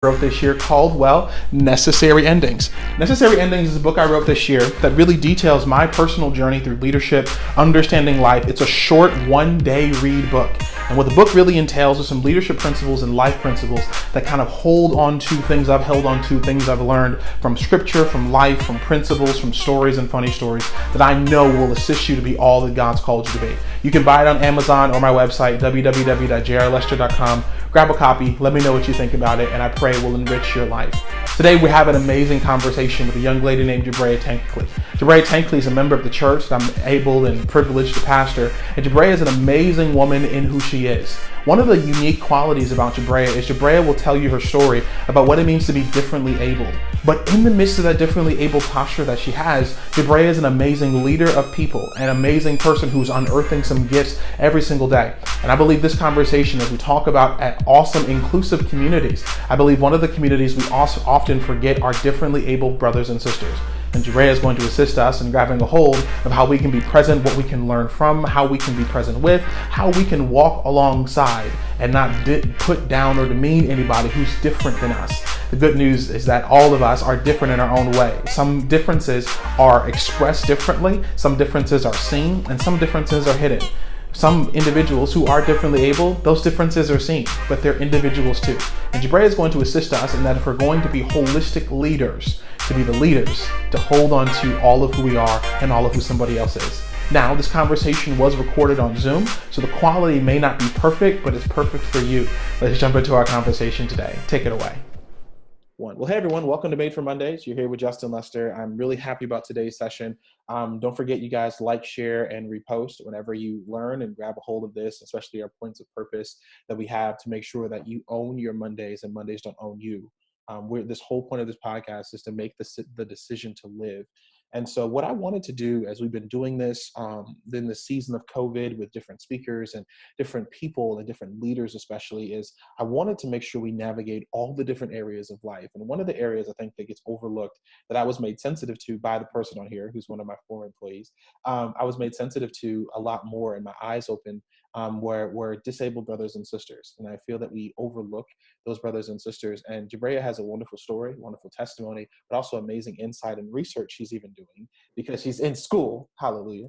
wrote this year called, well, Necessary Endings. Necessary Endings is a book I wrote this year that really details my personal journey through leadership, understanding life. It's a short one-day read book. And what the book really entails is some leadership principles and life principles that kind of hold on to things I've held on to, things I've learned from scripture, from life, from principles, from stories and funny stories that I know will assist you to be all that God's called you to be. You can buy it on Amazon or my website, www.jrlester.com. Grab a copy, let me know what you think about it, and I pray it will enrich your life. Today we have an amazing conversation with a young lady named Jabraya Tanksley. Jabraya Tanksley is a member of the church that I'm able and privileged to pastor, and Jabraya is an amazing woman in who she is. One of the unique qualities about Jabraya is Jabraya will tell you her story about what it means to be differently abled. But in the midst of that differently able posture that she has, Jabraya is an amazing leader of people, an amazing person who's unearthing some gifts every single day. And I believe this conversation, as we talk about at awesome, inclusive communities, I believe one of the communities we also often forget are differently able brothers and sisters. And Jabraya is going to assist us in grabbing a hold of how we can be present, what we can learn from, how we can be present with, how we can walk alongside and not put down or demean anybody who's different than us. The good news is that all of us are different in our own way. Some differences are expressed differently, some differences are seen, and some differences are hidden. Some individuals who are differently able, those differences are seen, but they're individuals too. And Jabraya is going to assist us in that if we're going to be holistic leaders, to be the leaders, to hold on to all of who we are and all of who somebody else is. Now, this conversation was recorded on Zoom, so the quality may not be perfect, but it's perfect for you. Let's jump into our conversation today. Take it away. Well, hey everyone, welcome to Made for Mondays. You're here with Justin Lester. I'm really happy about today's session. Don't forget, you guys, like, share, and repost whenever you learn and grab a hold of this, especially our points of purpose that we have to make sure that you own your Mondays and Mondays don't own you. This whole point of this podcast is to make the decision to live. And so what I wanted to do, as we've been doing this in the season of COVID with different speakers and different people and different leaders especially, is I wanted to make sure we navigate all the different areas of life. And one of the areas I think that gets overlooked, that I was made sensitive to by the person on here, who's one of my former employees, I was made sensitive to a lot more and my eyes opened, were disabled brothers and sisters. And I feel that we overlook those brothers and sisters. And Jabraya has a wonderful story, wonderful testimony, but also amazing insight and research she's even doing because she's in school. Hallelujah.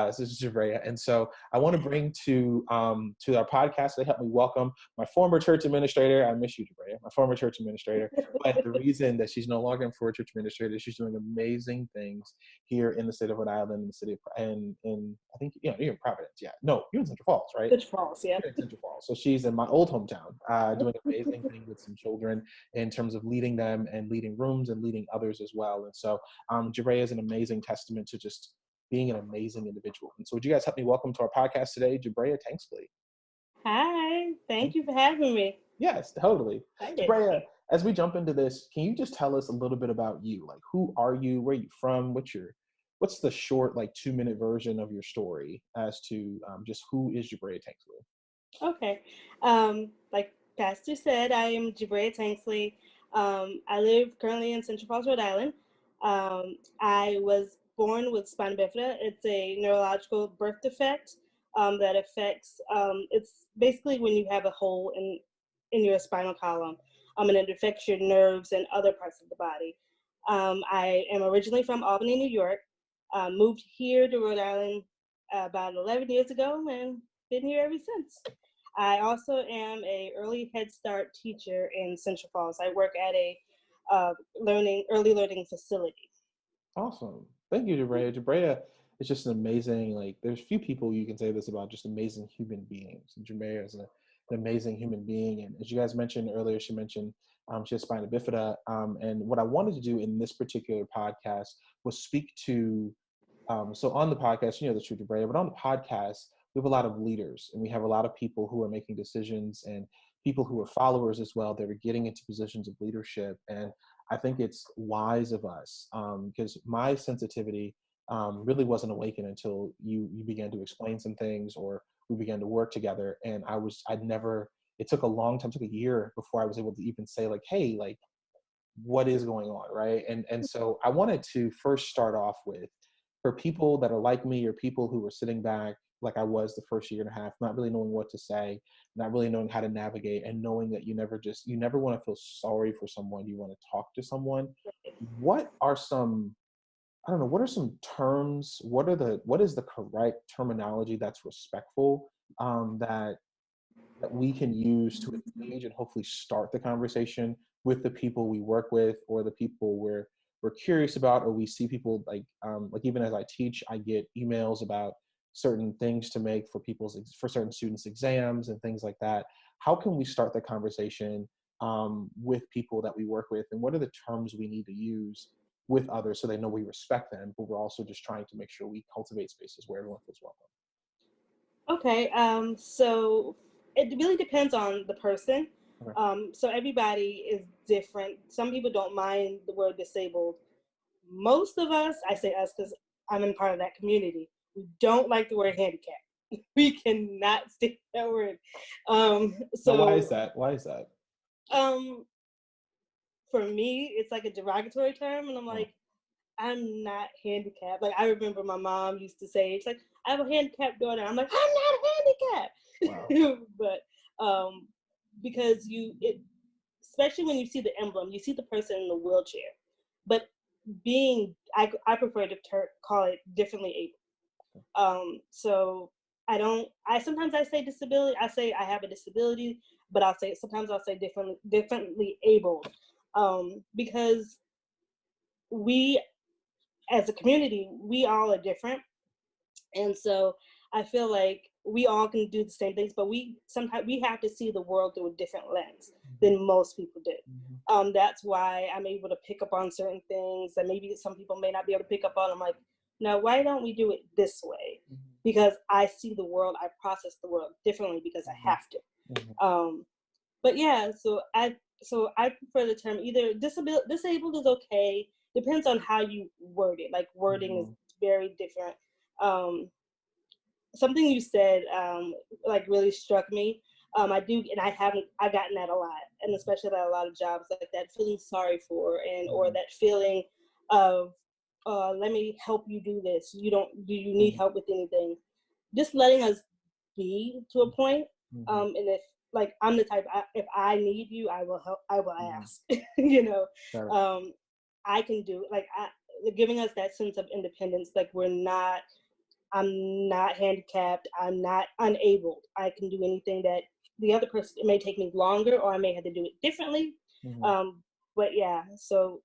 This is Jabraya. And so I want to bring to our podcast to help me welcome my former church administrator. I miss you, Jabraya, my former church administrator. But the reason that she's no longer a former church administrator is she's doing amazing things here in the state of Rhode Island, in the city of, and in, I think, you're in Providence. Yeah. No, you're in Central Falls, right? Central Falls, yeah. You're in Central Falls. So she's in my old hometown, doing amazing things with some children in terms of leading them and leading rooms and leading others as well. And so Jabraya is an amazing testament to just being an amazing individual. And so would you guys help me welcome to our podcast today, Jabraya Tanksley. Hi, thank you for having me. Yes, totally. Jabraya, as we jump into this, can you just tell us a little bit about you? Like, who are you? Where are you from? What's the short, like 2-minute version of your story as to just who is Jabraya Tanksley? Okay. Like Pastor said, I am Jabraya Tanksley. I live currently in Central Falls, Rhode Island. I was born with spina bifida. It's a neurological birth defect that affects, it's basically when you have a hole in your spinal column, and it affects your nerves and other parts of the body. I am originally from Albany, New York. Moved here to Rhode Island about 11 years ago and been here ever since. I also am a early Head Start teacher in Central Falls. I work at a early learning facility. Awesome. Thank you, Jabraya. Jabraya is just an amazing, like, there's few people you can say this about, just amazing human beings. And Jabraya is an amazing human being. And as you guys mentioned earlier, she mentioned she has spina bifida. And what I wanted to do in this particular podcast was speak to, so on the podcast, you know, the truth, Jabraya, but on the podcast, we have a lot of leaders and we have a lot of people who are making decisions and people who are followers as well that are getting into positions of leadership. And I think it's wise of us, because my sensitivity really wasn't awakened until you began to explain some things or we began to work together. And it took a long time, it took a year before I was able to even say like, hey, like, what is going on, right? And so I wanted to first start off with, for people that are like me or people who are sitting back, like I was the first year and a half, not really knowing what to say, not really knowing how to navigate, and knowing that you never want to feel sorry for someone. You want to talk to someone. What are some, I don't know, what are some terms? What is the correct terminology that's respectful, that we can use to engage and hopefully start the conversation with the people we work with, or the people we're curious about, or we see people like even as I teach, I get emails about certain things to make for for certain students' exams and things like that. How can we start the conversation with people that we work with, and what are the terms we need to use with others so they know we respect them, but we're also just trying to make sure we cultivate spaces where everyone feels welcome? Okay, so it really depends on the person. Okay. So everybody is different. Some people don't mind the word disabled. Most of us, I say us because I'm in part of that community, we don't like the word handicap. We cannot stick that word. Now, why is So that? Why is that? um, for me, it's like a derogatory term, and I'm Oh, like, I'm not handicapped. Like I remember my mom used to say, it's like, I have a handicapped daughter. I'm like, I'm not wow. handicapped. But because especially when you see the emblem, you see the person in the wheelchair. But I prefer to call it differently able. So I sometimes I say disability, I say I have a disability, but sometimes I'll say differently able. Because we as a community, we all are different. And so I feel like we all can do the same things, but sometimes we have to see the world through a different lens than most people do. That's why I'm able to pick up on certain things that maybe some people may not be able to pick up on. I'm like, no, why don't we do it this way? Because I see the world, I process the world differently because I have to. But yeah, so I prefer the term either disabled is okay. Depends on how you word it. Like wording is very different. Um, Something you said like really struck me. I do, and I've gotten that a lot, and especially at a lot of jobs like that, feeling sorry for, and or that feeling of, let me help you do this. Do you need help with anything? Just letting us be to a point. And if like I'm the type, if I need you, I will help. I will ask. You know, Got it. I can do like giving us that sense of independence. Like I'm not handicapped. I'm not unable. I can do anything that the other person. It may take me longer, or I may have to do it differently. But yeah, so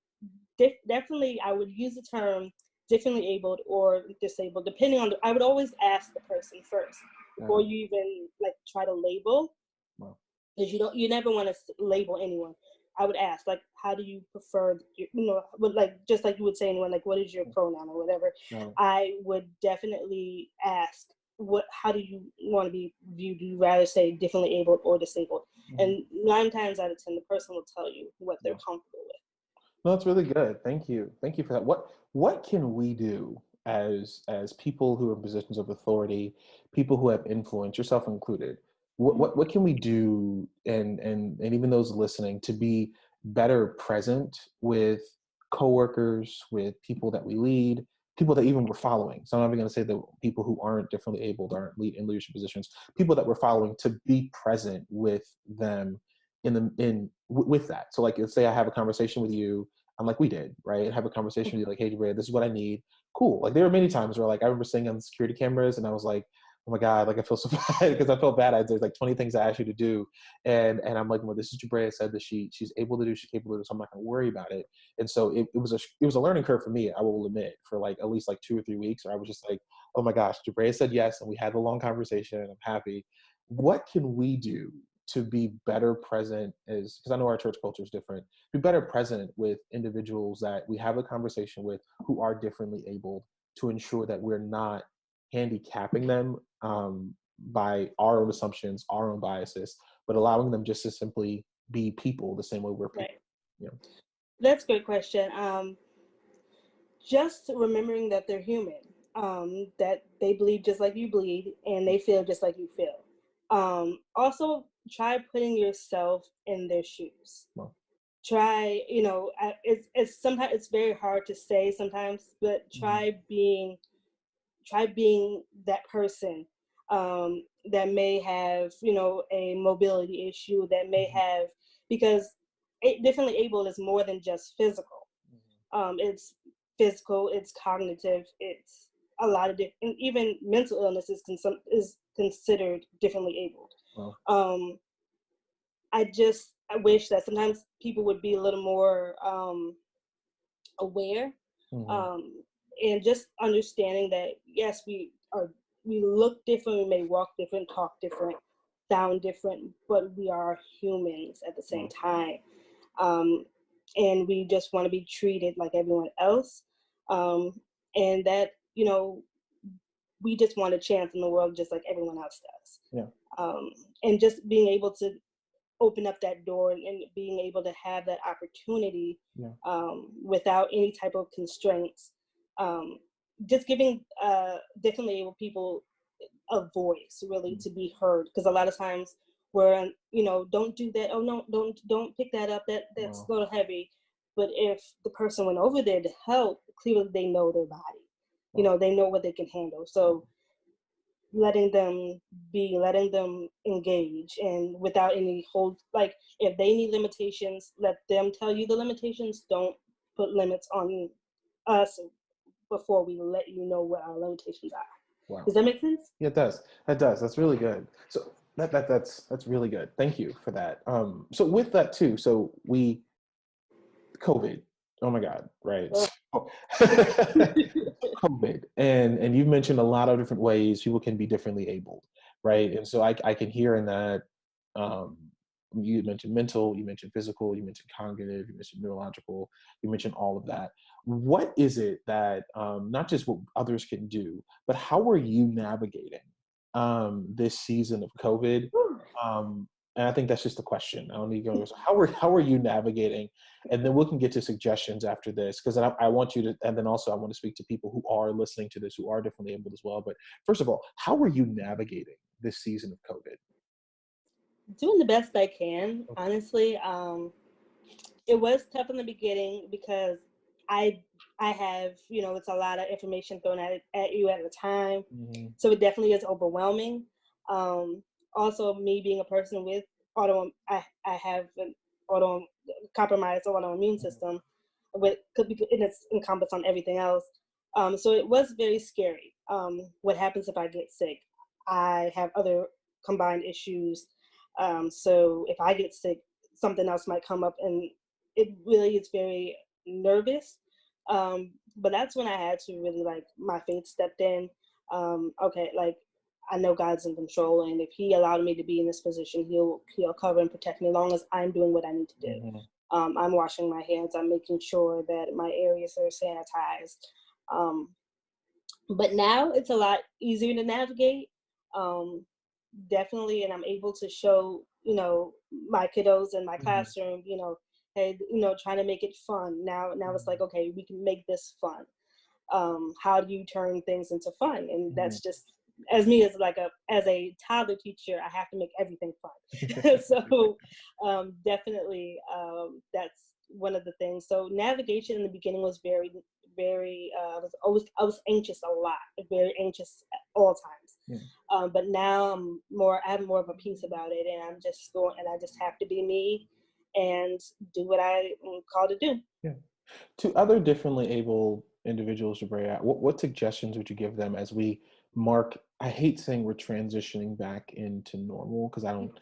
definitely, I would use the term differently abled or disabled, depending on. I would always ask the person first before you even like try to label, Wow. because you never want to label anyone. I would ask, like, how do you prefer, like, just like you would say anyone, like, what is your pronoun or whatever. I would definitely ask, how do you want to be viewed? Do you rather say differently abled or disabled? And 9 times out of 10, the person will tell you what they're comfortable with. No, that's really good. Thank you. Thank you for that. What can we do as people who are in positions of authority, people who have influence, yourself included? What can we do, and even those listening, to be better present with coworkers, with people that we lead, people that even we're following? So I'm not even going to say that people who aren't differently abled aren't in leadership positions. People that we're following, to be present with them with that. So like, let's say I have a conversation with you, I'm like, we did, right? Have a conversation with you, like, hey, Jabraya, this is what I need. Cool. Like, there were many times where, like, I remember seeing on the security cameras, and I was like, oh my God, like, I feel so bad, because I felt bad. There's like 20 things I asked you to do. And I'm like, well, this is Jabraya said that she's able to do, she's capable of, so I'm not going to worry about it. And so it was a learning curve for me, I will admit, for like at least like 2 or 3 weeks, where I was just like, oh my gosh, Jabraya said yes, and we had a long conversation, and I'm happy. What can we do to be better present, because I know our church culture is different, be better present with individuals that we have a conversation with who are differently abled, to ensure that we're not handicapping them by our own assumptions, our own biases, but allowing them just to simply be people the same way we're people. Right. Yeah. That's a great question. Just remembering that they're human, that they bleed just like you bleed, and they feel just like you feel. Also, try putting yourself in their shoes. Well, Try, it's sometimes it's very hard to say sometimes, but try being that person that may have, a mobility issue, that may have, because differently abled is more than just physical. It's physical, it's cognitive, it's a lot of different, even mental illness is considered differently abled. Wow. I wish that sometimes people would be a little more aware, and just understanding that yes, we look different, we may walk different, talk different, sound different, but we are humans at the same time, and we just want to be treated like everyone else, and that we just want a chance in the world just like everyone else does. And just being able to open up that door and being able to have that opportunity without any type of constraints, just giving differently able people a voice really to be heard, because a lot of times we're don't do that, oh no, don't pick that up, that's a little heavy, but if the person went over there to help, clearly they know their body, they know what they can handle, so letting them engage, and without any hold, like if they need limitations, let them tell you the limitations. Don't put limits on us before we let you know what our limitations are. Wow. Does that make sense? Yeah, it does. That does. That's really good. So that's really good. Thank you for that. So with that too, so COVID. Oh my God, right? Oh. COVID, and you've mentioned a lot of different ways people can be differently abled, right? And so I can hear in that, you mentioned mental, you mentioned physical, you mentioned cognitive, you mentioned neurological, you mentioned all of that. What is it that, not just what others can do, but how are you navigating this season of COVID? And I think that's just the question. I don't need to go. So how are you navigating? And then we can get to suggestions after this, because I want you to, and then also I want to speak to people who are listening to this who are differently abled as well. But first of all, how are you navigating this season of COVID? Doing the best I can, honestly. It was tough in the beginning because I have, it's a lot of information thrown at you at a time. So it definitely is overwhelming. Also, me being a person with I have an compromised autoimmune system, and it's encompassed on everything else. So it was very scary. What happens if I get sick? I have other combined issues. So if I get sick, something else might come up, and it really is very nervous. But that's when I had to really, like, my faith stepped in. Okay, like, I know God's in control, and if He allowed me to be in this position, He'll cover and protect me as long as I'm doing what I need to do. I'm washing my hands. I'm making sure that my areas are sanitized. But now it's a lot easier to navigate. Definitely, and I'm able to show, my kiddos in my classroom, hey, trying to make it fun. Now it's like, okay, we can make this fun. How do you turn things into fun? And that's just, as me as a toddler teacher, I have to make everything fun. So definitely, that's one of the things. So navigation in the beginning was very, very, I was anxious a lot, very anxious at all times. But now I have more of a peace about it, and I'm just going, and I just have to be me and do what I'm called to do. Yeah. To other differently able individuals, Jabraya, what suggestions would you give them as we mark? I hate saying we're transitioning back into normal, because I don't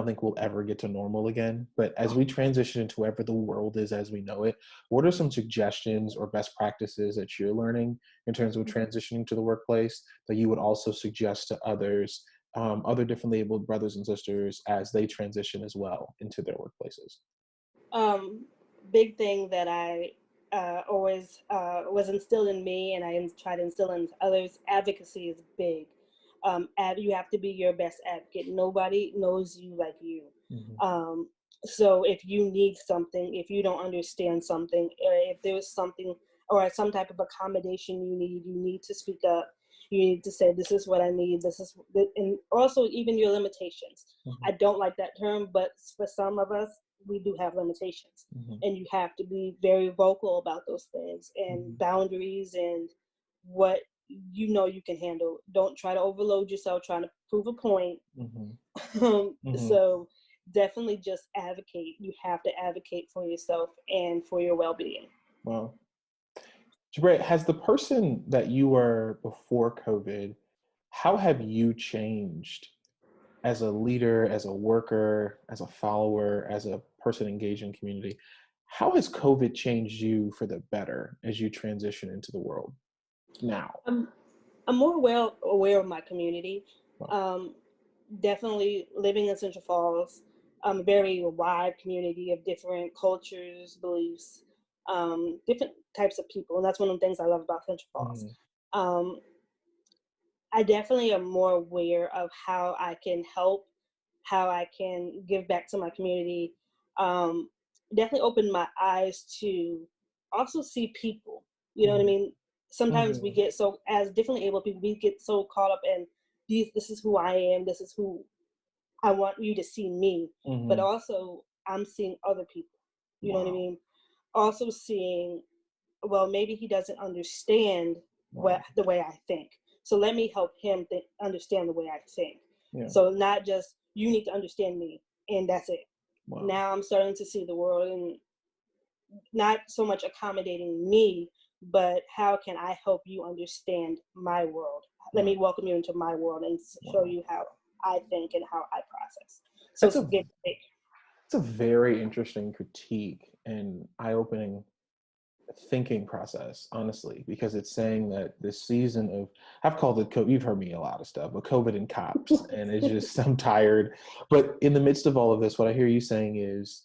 think we'll ever get to normal again. But as we transition into wherever the world is as we know it, what are some suggestions or best practices that you're learning in terms of transitioning to the workplace that you would also suggest to others, other differently abled brothers and sisters, as they transition as well into their workplaces? Big thing that I always was instilled in me, and I try to instill in others: advocacy is big. You have to be your best advocate. Nobody knows you like you. So if you need something, if you don't understand something, or if there's something or some type of accommodation you need to speak up. You need to say, this is what I need. And also even your limitations. I don't like that term, but for some of us, we do have limitations, and you have to be very vocal about those things and boundaries and what you know you can handle. Don't try to overload yourself trying to prove a point. Mm-hmm. So definitely just advocate. You have to advocate for yourself and for your well-being. Wow. Jabraya, has the person that you were before COVID, how have you changed as a leader, as a worker, as a follower, as a person engaged in community? How has COVID changed you for the better as you transition into the world now? I'm more well aware of my community. Well, Um, Definitely living in Central Falls, a very wide community of different cultures, beliefs, different types of people, and that's one of the things I love about Central Falls. mhm, Um, I definitely am more aware of how I can help, how I can give back to my community. Um, Definitely opened my eyes to also see people. You know what I mhm, mean? Sometimes we mhm, get so, as differently able people, we get so caught up in this is who I am, this is who I want you to see me. But mhm. also, I'm seeing other people. You know what I Wow, mean? Also seeing, well, maybe he doesn't understand wow, the way I think. So let me help him understand the way I think. yeah, So not just you need to understand me and that's it. wow, Now I'm starting to see the world and not so much accommodating me, but how can I help you understand my world? Let wow, me welcome you into my world and show wow. you how I think and how I process. So That's it's a give and take. it's a very interesting critique and eye-opening thinking process, honestly, because it's saying that this season of, I've called it, you've heard me a lot of stuff, but COVID and cops, and it's just, I'm tired. But in the midst of all of this, what I hear you saying is,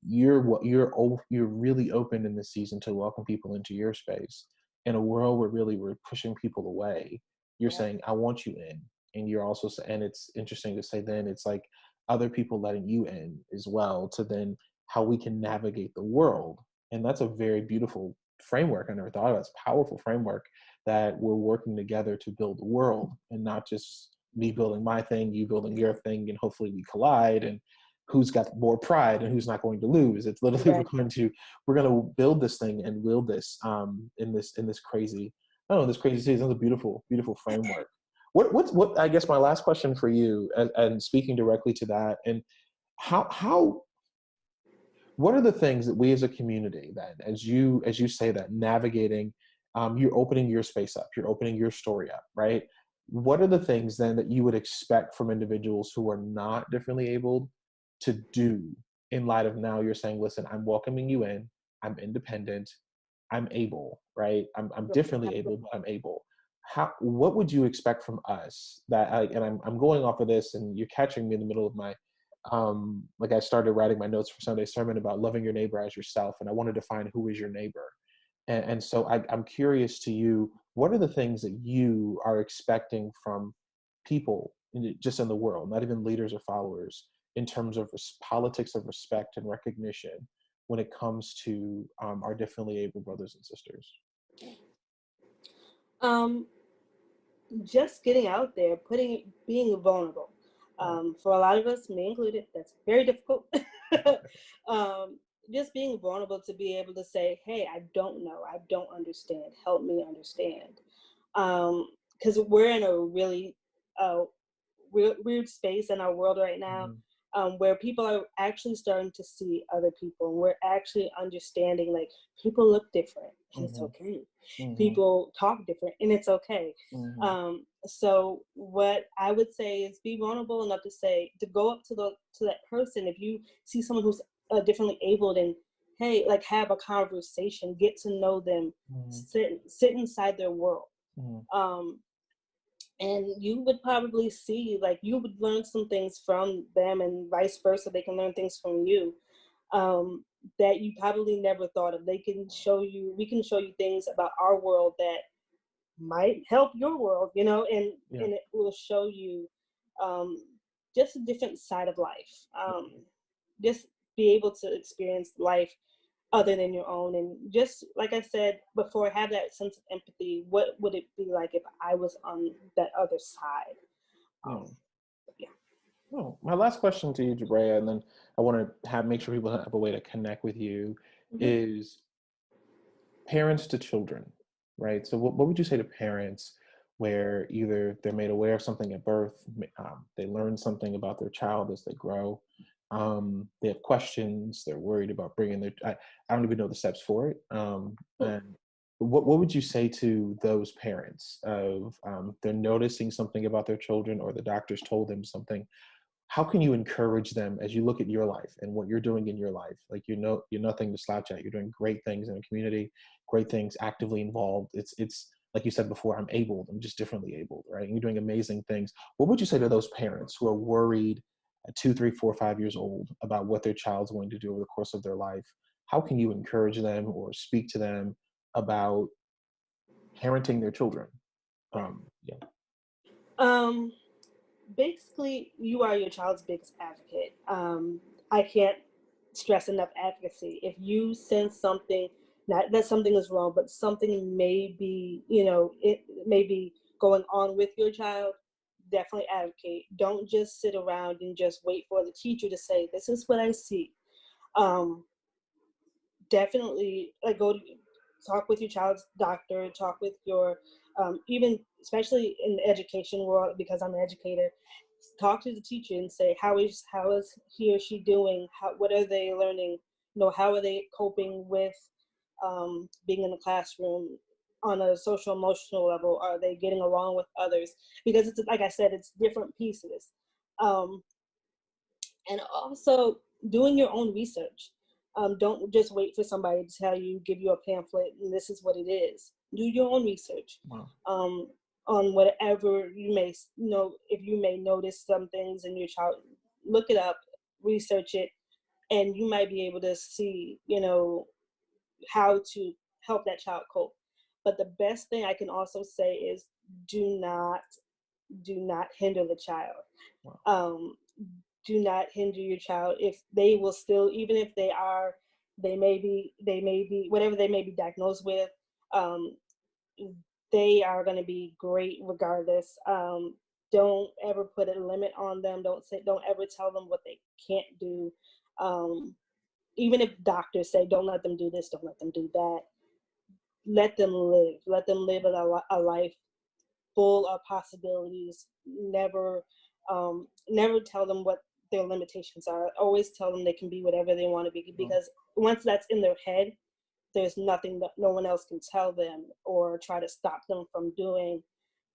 you're really open in this season to welcome people into your space. In a world where really we're pushing people away, you're Yeah. saying, I want you in. And you're also, and it's interesting to say then, it's like other people letting you in as well, to then how we can navigate the world. And that's a very beautiful framework. I never thought of it. It's a powerful framework that we're working together to build the world, and not just me building my thing, you building your thing, and hopefully we collide and who's got more pride and who's not going to lose. It's literally Right. we're going to build this thing and wield this in this crazy, I don't know, this crazy season. It's a beautiful, beautiful framework. What I guess my last question for you, and speaking directly to that, and how what are the things that we as a community, then, as you say that, navigating, you're opening your space up, you're opening your story up, right? What are the things then that you would expect from individuals who are not differently abled to do, in light of now you're saying, listen, I'm welcoming you in, I'm independent, I'm able, right? I'm differently able, but I'm able. What would you expect from us, that and I'm going off of this, and you're catching me in the middle of my, like, I started writing my notes for Sunday sermon about loving your neighbor as yourself, and I want to define who is your neighbor. And so I'm curious to you, what are the things that you are expecting from people just in the world, not even leaders or followers, in terms of politics of respect and recognition when it comes to our differently able brothers and sisters? Um, just getting out there, being vulnerable. Wow. For a lot of us, me included, that's very difficult. um, just being vulnerable to be able to say, hey, I don't know, I don't understand, help me understand. Because we're in a really uh, weird space in our world right now, Mhm. where people are actually starting to see other people, and we're actually understanding, like, people look different and it's Mhm. okay. Mhm. People talk different and it's okay. Mhm. So what I would say is be vulnerable enough to go up to that person if you see someone who's differently abled, and hey, like, have a conversation, get to know them, Mhm. sit inside their world. Mhm. Um, and you would probably see, like, you would learn some things from them and vice versa, they can learn things from you, that you probably never thought of. We can show you things about our world that might help your world, Yeah. and it will show you, um, just a different side of life. Just be able to experience life other than your own, and just like I said before, have that sense of empathy. What would it be like if I was on that other side? Yeah. Yeah. Oh, my last question to you, Jabraya, and then I want to make sure people have a way to connect with you, Hmm. is parents to children. right? So what would you say to parents where either they're made aware of something at birth, they learn something about their child as they grow, they have questions, they're worried about bringing I don't even know the steps for it. And what would you say to those parents of they're noticing something about their children or the doctors told them something? How can you encourage them as you look at your life and what you're doing in your life? Like, you're nothing to slouch at. You're doing great things in the community, great things, actively involved. It's like you said before, I'm abled. I'm just differently abled, right? And you're doing amazing things. What would you say to those parents who are worried at 2, 3, 4, 5 years old about what their child's going to do over the course of their life? How can you encourage them or speak to them about parenting their children? Yeah. Um, Basically, you are your child's biggest advocate. I can't stress enough advocacy. If you sense something, not that something is wrong, but something may be, it may be going on with your child, definitely advocate. Don't just sit around and just wait for the teacher to say, this is what I see. Um, Definitely, like, go to talk with your child's doctor, talk with your even especially in the education world, because I'm an educator, talk to the teacher and say, how is he or she doing, what are they learning, how are they coping with being in the classroom on a social emotional level, are they getting along with others, because it's, like I said, it's different pieces. um, and also doing your own research. Don't just wait for somebody to tell you, give you a pamphlet, and this is what it is. Do your own research Wow. on whatever you may know. If you may notice some things in your child, look it up, research it, and you might be able to see, how to help that child cope. But the best thing I can also say is, do not hinder the child. Wow. Um, do not hinder your child. If they will still, even if they may be whatever they may be diagnosed with, um, they are going to be great regardless. Don't ever put a limit on them. Don't ever tell them what they can't do. um, Even if doctors say, don't let them do this, don't let them do that, let them live a life full of possibilities. Never tell them what their limitations are. Always tell them they can be whatever they want to be, Wow. because once that's in their head, there's nothing that no one else can tell them or try to stop them from doing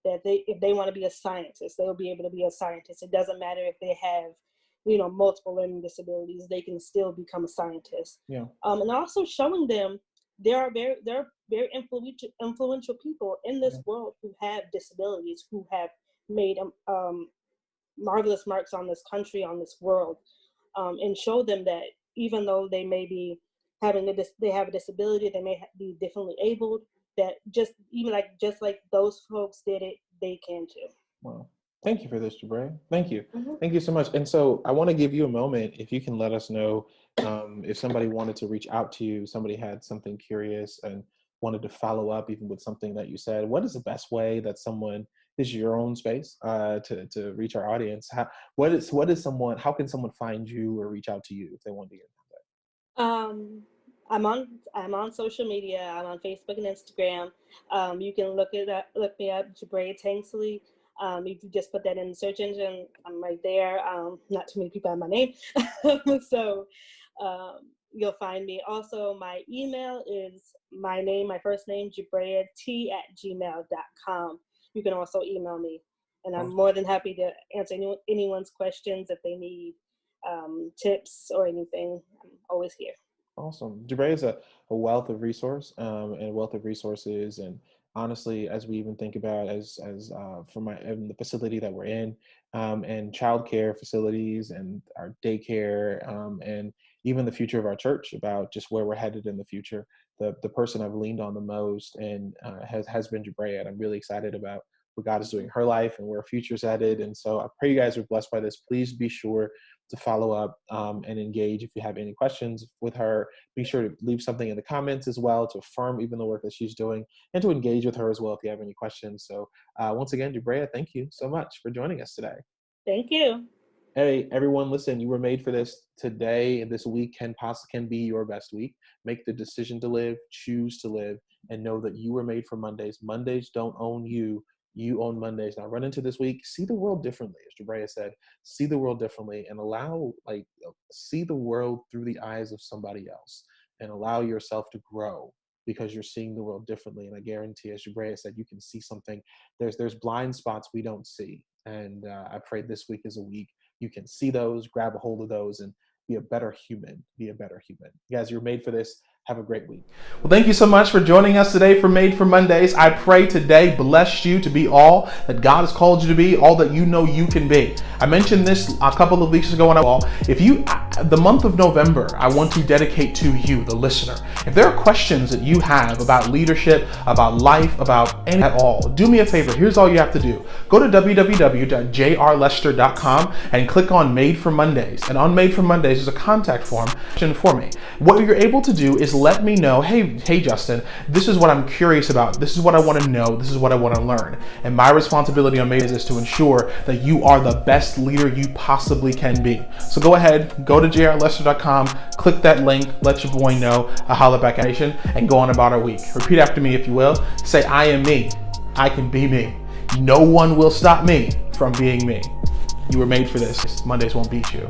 that. If they want to be a scientist, they'll be able to be a scientist. It doesn't matter if they have, multiple learning disabilities, they can still become a scientist. Yeah. And also showing them there are very influential people in this Yeah. world who have disabilities, who have made marvelous marks on this country, on this world, and show them that even though they may be they have a disability, they may be differently abled, that just like those folks did it, they can too. Wow. Thank you for this, Jabraya. Thank you. Mhm. Thank you so much. And so I want to give you a moment if you can let us know if somebody wanted to reach out to you, somebody had something curious and wanted to follow up even with something that you said. What is the best way that someone, this is your own space to reach our audience? How can someone find you or reach out to you if they want to get in contact? Um, I'm on social media. I'm on Facebook and Instagram. You can look me up, Jabraya Tanksley. If you just put that in the search engine, I'm right there. Not too many people have my name, so you'll find me. Also, my email is my name, my first name, jabrayat@gmail.com. You can also email me, and I'm more than happy to answer anyone's questions if they need tips or anything. I'm always here. Awesome. Jabray is a wealth of resource and a wealth of resources. And honestly, as we even think about as for my in the facility that we're in, and childcare facilities and our daycare, and even the future of our church, about just where we're headed in the future, the person I've leaned on the most and has been Jabray, and I'm really excited about what God is doing in her life and where her future's headed. And so I pray you guys are blessed by this. Please be sure to follow up and engage if you have any questions with her. Be sure to leave something in the comments as well to affirm even the work that she's doing and to engage with her as well if you have any questions. So once again, Jabraya, thank you so much for joining us today. Thank you. Hey, everyone, listen, you were made for this. Today and this week can be your best week. Make the decision to live, choose to live, and know that you were made for Mondays. Mondays don't own you. You own Mondays. Now run into this week, see the world differently, as Jabraya said, see the world differently and see the world through the eyes of somebody else and allow yourself to grow because you're seeing the world differently. And I guarantee, as Jabraya said, you can see something. There's blind spots we don't see. And I pray this week is a week you can see those, grab a hold of those, and be a better human. Be a better human. You guys, you're made for this. Have a great week. Well, thank you so much for joining us today for Made for Mondays. I pray today blessed you to be all that God has called you to be, all that you know you can be. I mentioned this a couple of weeks ago the month of November, I want to dedicate to you, the listener. If there are questions that you have about leadership, about life, about any at all, do me a favor. Here's all you have to do. Go to www.jrlester.com and click on Made for Mondays. And on Made for Mondays is a contact form for me. What you're able to do is let me know, hey Justin, this is what I'm curious about. This is what I want to know. This is what I want to learn. And my responsibility on Made is to ensure that you are the best leader you possibly can be. So go ahead, go to jrlester.com, click that link, let your boy know, holla back at Nation, and go on about our week. Repeat after me if you will. Say, I am me. I can be me. No one will stop me from being me. You were made for this. Mondays won't beat you.